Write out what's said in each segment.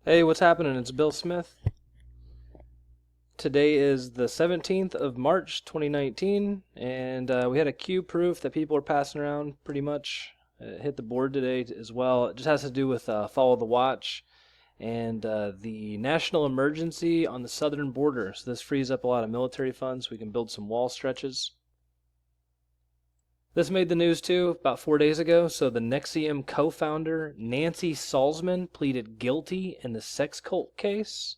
Hey, what's happening? It's Bill Smith. Today is the 17th of March 2019, and we had a Q proof that people are passing around pretty much. It hit the board today as well. It just has to do with Follow the Watch and the national emergency on the southern border. So this frees up a lot of military funds so we can build some wall stretches. This made the news too about 4 days ago. So the Nexium co-founder Nancy Salzman pleaded guilty in the sex cult case.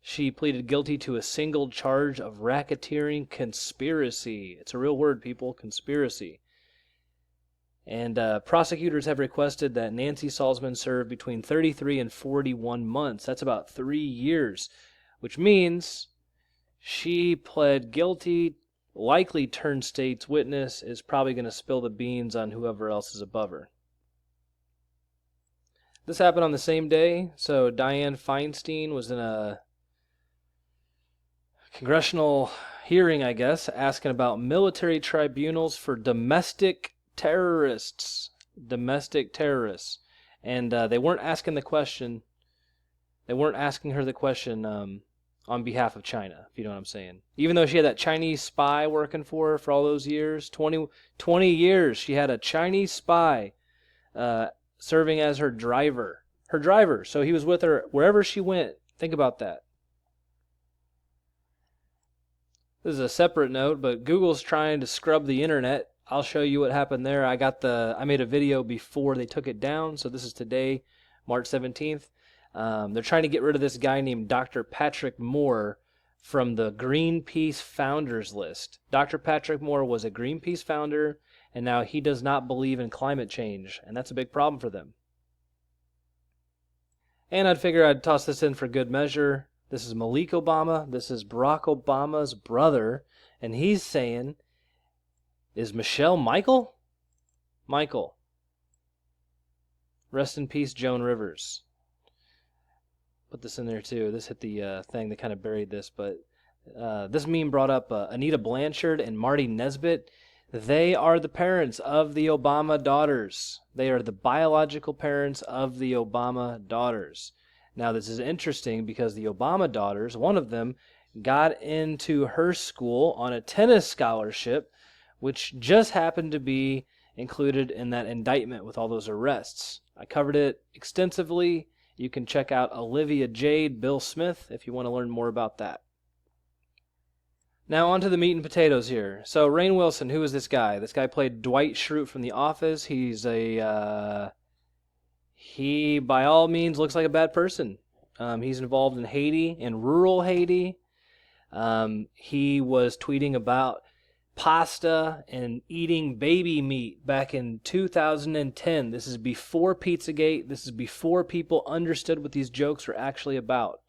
She pleaded guilty to a single charge of racketeering conspiracy. It's a real word, people, conspiracy. And prosecutors have requested that Nancy Salzman serve between 33 and 41 months. That's about 3 years, which means she pled guilty, likely turned state's witness, is probably going to spill the beans on whoever else is above her. This happened on the same day. So Dianne Feinstein was in a congressional hearing, I guess, asking about military tribunals for domestic terrorists. And they weren't asking the question. They weren't asking her the question on behalf of China, if you know what I'm saying. Even though she had that Chinese spy working for her for all those years, 20 years, she had a Chinese spy serving as her driver. So he was with her wherever she went. Think about that. This is a separate note, but Google's trying to scrub the internet. I'll show you what happened there. I made a video before they took it down, so this is today, March 17th. They're trying to get rid of this guy named Dr. Patrick Moore from the Greenpeace founders list. Dr. Patrick Moore was a Greenpeace founder, and now he does not believe in climate change, and that's a big problem for them. And I'd figure I'd toss this in for good measure. This is Malik Obama. This is Barack Obama's brother. And he's saying, is Michelle Michael? Michael. Rest in peace, Joan Rivers. Put this in there too. This hit the thing that kind of buried this. But this meme brought up Anita Blanchard and Marty Nesbitt. They are the parents of the Obama daughters. They are the biological parents of the Obama daughters. Now, this is interesting because the Obama daughters, one of them, got into her school on a tennis scholarship, which just happened to be included in that indictment with all those arrests. I covered it extensively. You can check out Olivia Jade, Bill Smith, if you want to learn more about that. Now, on to the meat and potatoes here. So, Rainn Wilson, who is this guy? This guy played Dwight Schrute from The Office. He, by all means, looks like a bad person. He's involved in Haiti, in rural Haiti. He was tweeting about pasta and eating baby meat back in 2010. This is before Pizzagate. This is before people understood what these jokes were actually about.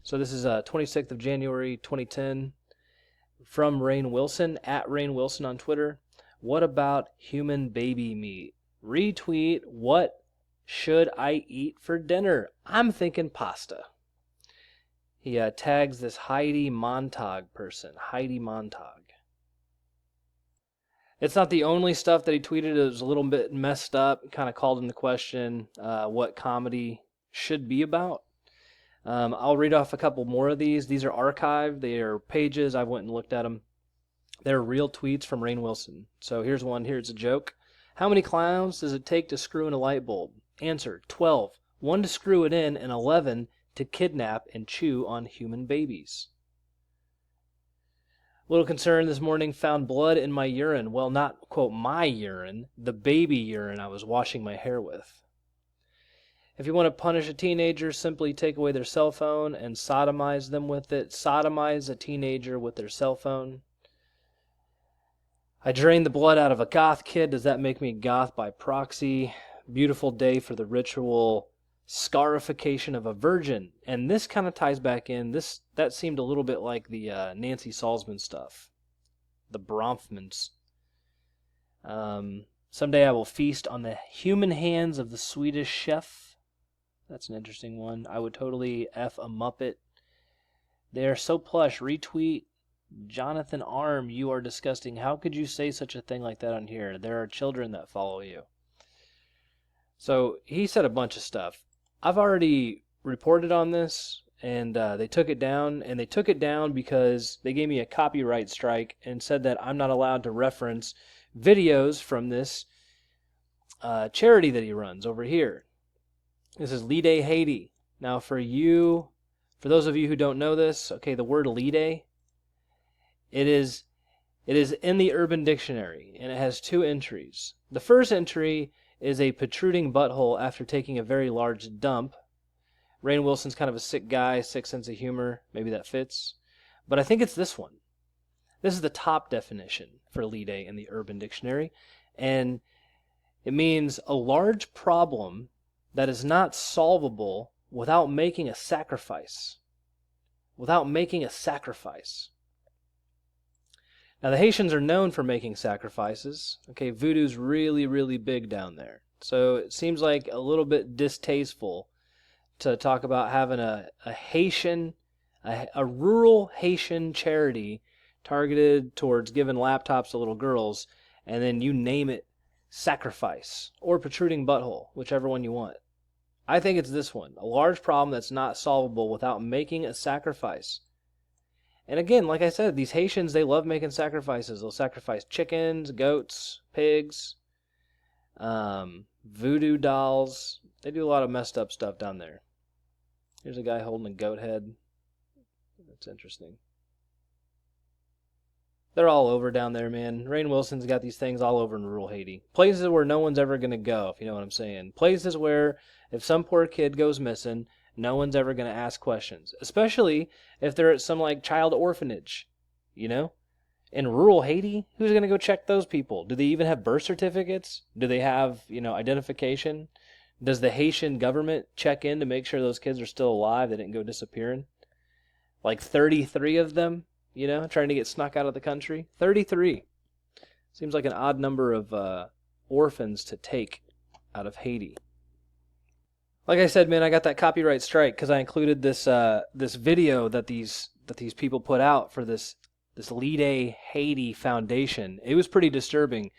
So this is 26th of January, 2010. From Rainn Wilson, at Rainn Wilson on Twitter. What about human baby meat? Retweet, what should I eat for dinner? I'm thinking pasta. He tags this Heidi Montag person. Heidi Montag. It's not the only stuff that he tweeted. It was a little bit messed up. Kind of called into question what comedy should be about. I'll read off a couple more of these. These are archived. They are pages. I went and looked at them. They're real tweets from Rainn Wilson. So here's one. Here's a joke. How many clowns does it take to screw in a light bulb? Answer, 12. 1 to screw it in, and 11 to kidnap and chew on human babies. Little concern this morning, found blood in my urine. Well, not, quote, my urine, the baby urine I was washing my hair with. If you want to punish a teenager, simply take away their cell phone and sodomize them with it. Sodomize a teenager with their cell phone. I drained the blood out of a goth kid. Does that make me goth by proxy? Beautiful day for the ritual scarification of a virgin. And this kind of ties back in. That seemed a little bit like the Nancy Salzman stuff. The Bronfmans. Someday I will feast on the human hands of the Swedish chef. That's an interesting one. I would totally F a Muppet. They are so plush. Retweet. Jonathan Arm, you are disgusting. How could you say such a thing like that on here? There are children that follow you. So he said a bunch of stuff. I've already reported on this, and they took it down. And they took it down because they gave me a copyright strike and said that I'm not allowed to reference videos from this charity that he runs over here. This is Lide Haiti. Now, for those of you who don't know this, okay, the word Lide, it is in the Urban Dictionary, and it has 2 entries. The first entry is a protruding butthole after taking a very large dump. Rainn Wilson's kind of a sick guy, sick sense of humor. Maybe that fits. But I think it's this one. This is the top definition for Lide in the Urban Dictionary, and it means a large problem that is not solvable without making a sacrifice. Without making a sacrifice. Now, the Haitians are known for making sacrifices. Okay, voodoo's really, really big down there. So it seems like a little bit distasteful to talk about having a rural Haitian charity targeted towards giving laptops to little girls, and then you name it sacrifice or protruding butthole, whichever one you want. I think it's this one, a large problem that's not solvable without making a sacrifice. And again, like I said, these Haitians, they love making sacrifices. They'll sacrifice chickens, goats, pigs, voodoo dolls. They do a lot of messed up stuff down there. Here's a guy holding a goat head. That's interesting. They're all over down there, man. Rainn Wilson's got these things all over in rural Haiti. Places where no one's ever going to go, if you know what I'm saying. Places where if some poor kid goes missing, no one's ever going to ask questions. Especially if they're at some like child orphanage, you know? In rural Haiti, who's going to go check those people? Do they even have birth certificates? Do they have, identification? Does the Haitian government check in to make sure those kids are still alive? They didn't go disappearing? Like 33 of them? Trying to get snuck out of the country. 33. Seems like an odd number of orphans to take out of Haiti. Like I said, man, I got that copyright strike because I included this video that these people put out for this Lide Haiti Foundation. It was pretty disturbing.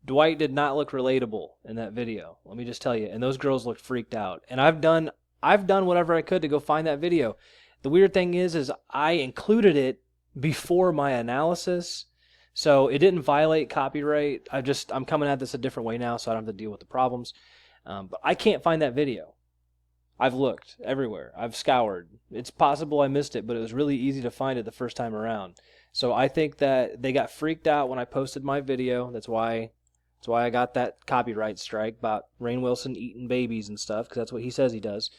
Dwight did not look relatable in that video. Let me just tell you. And those girls looked freaked out. And I've done whatever I could to go find that video. The weird thing is I included it before my analysis, so it didn't violate copyright. I'm coming at this a different way now, so I don't have to deal with the problems. But I can't find that video. I've looked everywhere. I've scoured. It's possible I missed it, but it was really easy to find it the first time around. So I think that they got freaked out when I posted my video. That's why I got that copyright strike about Rainn Wilson eating babies and stuff, because that's what he says he does.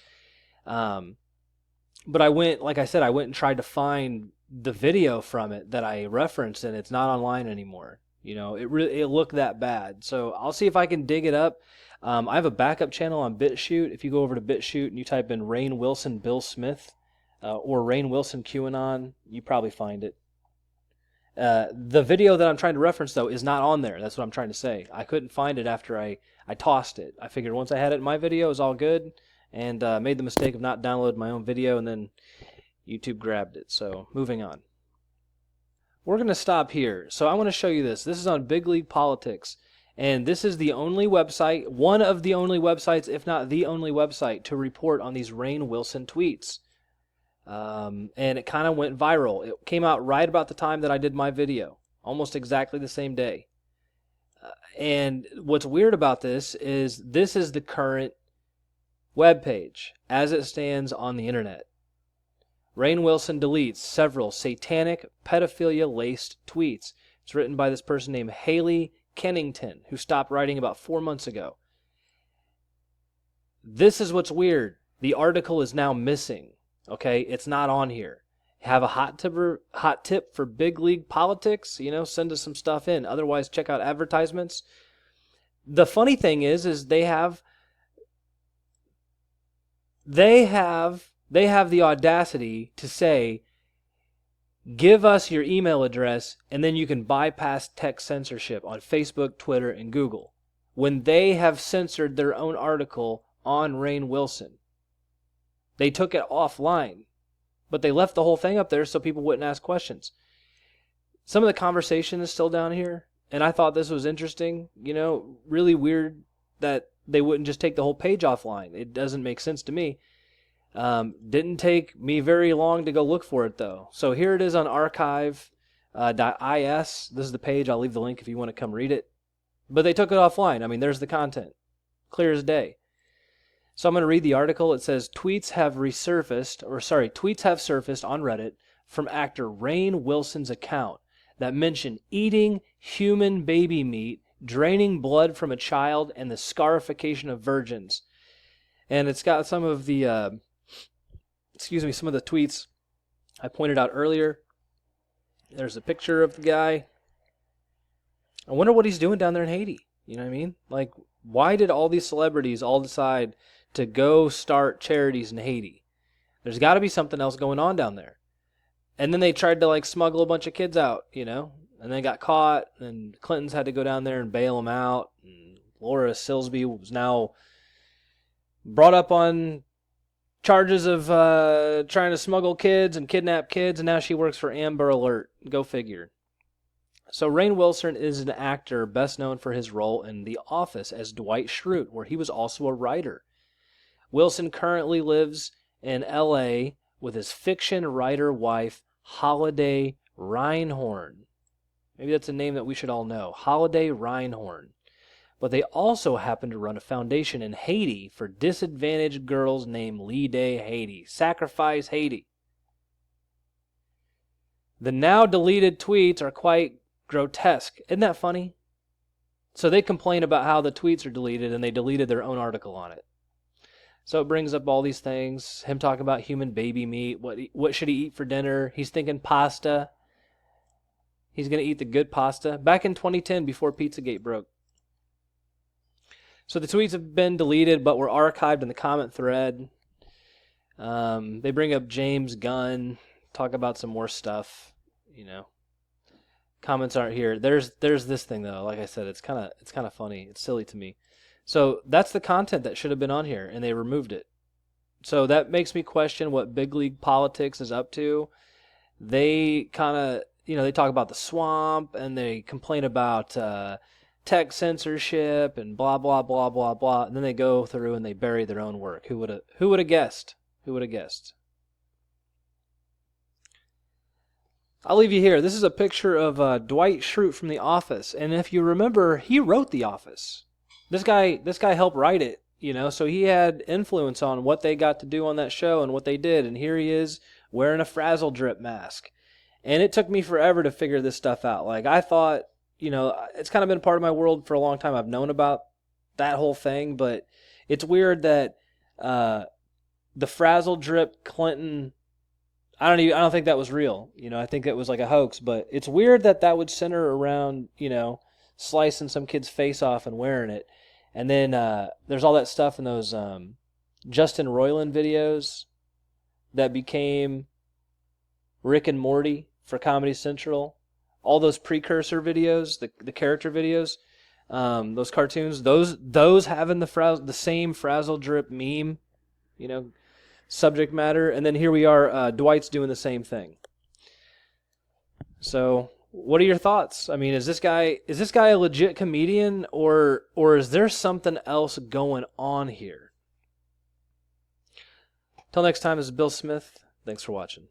But I went and tried to find the video from it that I referenced, and it's not online anymore. It looked that bad. So I'll see if I can dig it up. I have a backup channel on BitChute. If you go over to BitChute and you type in Rainn Wilson Bill Smith or Rainn Wilson QAnon, you probably find it. The video that I'm trying to reference, though, is not on there. That's what I'm trying to say. I couldn't find it after I tossed it. I figured once I had it in my video, it was all good. And made the mistake of not downloading my own video, and then YouTube grabbed it. So, moving on. We're going to stop here. So, I want to show you this. This is on Big League Politics. And this is the only website, one of the only websites, if not the only website, to report on these Rainn Wilson tweets. And it kind of went viral. It came out right about the time that I did my video. Almost exactly the same day. And what's weird about this is the current webpage as it stands on the internet. Rainn Wilson deletes several satanic, pedophilia-laced tweets. It's written by this person named Haley Kennington, who stopped writing about 4 months ago. This is what's weird. The article is now missing. Okay, it's not on here. Have a hot tip for Big League Politics? Send us some stuff in. Otherwise, check out advertisements. The funny thing is they have the audacity to say, give us your email address and then you can bypass text censorship on Facebook, Twitter, and Google, when they have censored their own article on Rainn Wilson. They took it offline, but they left the whole thing up there so people wouldn't ask questions. Some of the conversation is still down here, and I thought this was interesting. Really weird that they wouldn't just take the whole page offline. It doesn't make sense to me. Didn't take me very long to go look for it, though. So here it is on archive.is. This is the page. I'll leave the link if you want to come read it. But they took it offline. I mean, there's the content. Clear as day. So I'm going to read the article. It says, tweets have surfaced on Reddit from actor Rainn Wilson's account that mention eating human baby meat, draining blood from a child, and the scarification of virgins. And it's got some of the, some of the tweets I pointed out earlier. There's a picture of the guy. I wonder what he's doing down there in Haiti. You know what I mean? Like, why did all these celebrities all decide to go start charities in Haiti? There's got to be something else going on down there. And then they tried to, like, smuggle a bunch of kids out, you know? And they got caught, and Clintons had to go down there and bail them out. And Laura Silsby was now brought up on charges of trying to smuggle kids and kidnap kids, and now she works for Amber Alert. Go figure. So Rainn Wilson is an actor best known for his role in The Office as Dwight Schrute, where he was also a writer. Wilson currently lives in L.A. with his fiction writer wife, Holiday Reinhorn. Maybe that's a name that we should all know. Holiday Reinhorn. But they also happen to run a foundation in Haiti for disadvantaged girls named Lide Haiti. Sacrifice Haiti. The now deleted tweets are quite grotesque. Isn't that funny? So they complain about how the tweets are deleted, and they deleted their own article on it. So it brings up all these things. Him talking about human baby meat. What should he eat for dinner? He's thinking pasta. He's going to eat the good pasta. Back in 2010, before Pizzagate broke. So the tweets have been deleted, but were archived in the comment thread. They bring up James Gunn, talk about some more stuff. You know, comments aren't here. There's this thing though. Like I said, it's kind of funny. It's silly to me. So that's the content that should have been on here, and they removed it. So that makes me question what big league politics is up to. They kind of, they talk about the swamp, and they complain about tech censorship and blah blah blah blah blah, and then they go through and they bury their own work. Who would have guessed? Who would have guessed? I'll leave you here. This is a picture of Dwight Schrute from The Office, and if you remember, he wrote The Office. This guy helped write it, so he had influence on what they got to do on that show and what they did. And here he is wearing a frazzle drip mask, and it took me forever to figure this stuff out. Like, I thought, it's kind of been part of my world for a long time. I've known about that whole thing, but it's weird that the frazzle drip Clinton, I don't think that was real. I think it was like a hoax, but it's weird that would center around, slicing some kid's face off and wearing it. And then there's all that stuff in those Justin Roiland videos that became Rick and Morty for Comedy Central. All those precursor videos, the character videos, those cartoons, those having the same frazzle drip meme, subject matter. And then here we are, Dwight's doing the same thing. So what are your thoughts? I mean, is this guy a legit comedian, or is there something else going on here? Till next time, this is Bill Smith. Thanks for watching.